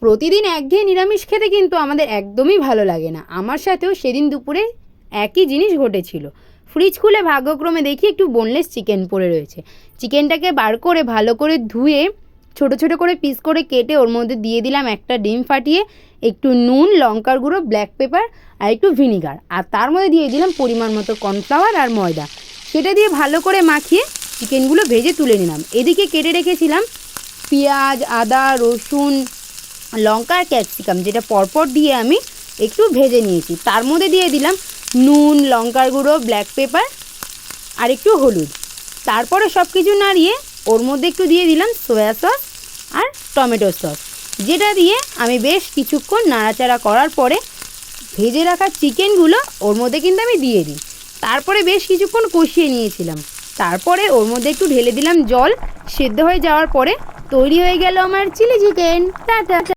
প্রতিদিন একঘেয়ে নিরামিষ খেতে কিন্তু আমাদের একদমই ভালো লাগে না। আমার সাথেও সেদিন দুপুরে একই জিনিস ঘটেছিল। ফ্রিজ খুলে ভাগ্যক্রমে দেখি একটু বোনলেস চিকেন পড়ে রয়েছে। চিকেনটাকে বার করে ভালো করে ধুয়ে ছোট ছোট করে পিস করে কেটে ওর মধ্যে দিয়ে দিলাম একটা ডিম ফাটিয়ে, একটু নুন, লঙ্কার গুঁড়ো, ব্ল্যাক পেপার আর একটু ভিনিগার, আর তার মধ্যে দিয়ে দিলাম পরিমাণ মতো কর্নফ্লাওয়ার আর ময়দা। সেটা দিয়ে ভালো করে মাখিয়ে চিকেনগুলো ভেজে তুলে নিলাম। এদিকে কেটে রেখেছিলাম পেঁয়াজ, আদা, রসুন, লঙ্কা আর ক্যাপসিকাম, যেটা পরপর দিয়ে আমি একটু ভেজে নিয়েছি। তার মধ্যে দিয়ে দিলাম নুন, লঙ্কার গুঁড়ো, ব্ল্যাক পেপার আর একটু হলুদ। তারপরে সব কিছু নাড়িয়ে ওর মধ্যে একটু দিয়ে দিলাম সয়া সস আর টমেটো সস, যেটা দিয়ে আমি বেশ কিছুক্ষণ নাড়াচাড়া করার পরে ভেজে রাখা চিকেনগুলো ওর মধ্যে কিন্তু আমি দিয়ে দিই। তারপরে বেশ কিছুক্ষণ কষিয়ে নিয়েছিলাম। তারপরে ওর মধ্যে একটু ঢেলে দিলাম জল। সেদ্ধ হয়ে যাওয়ার পরে তৈরি হয়ে গেল আমার চিলি চিকেন। টাটা।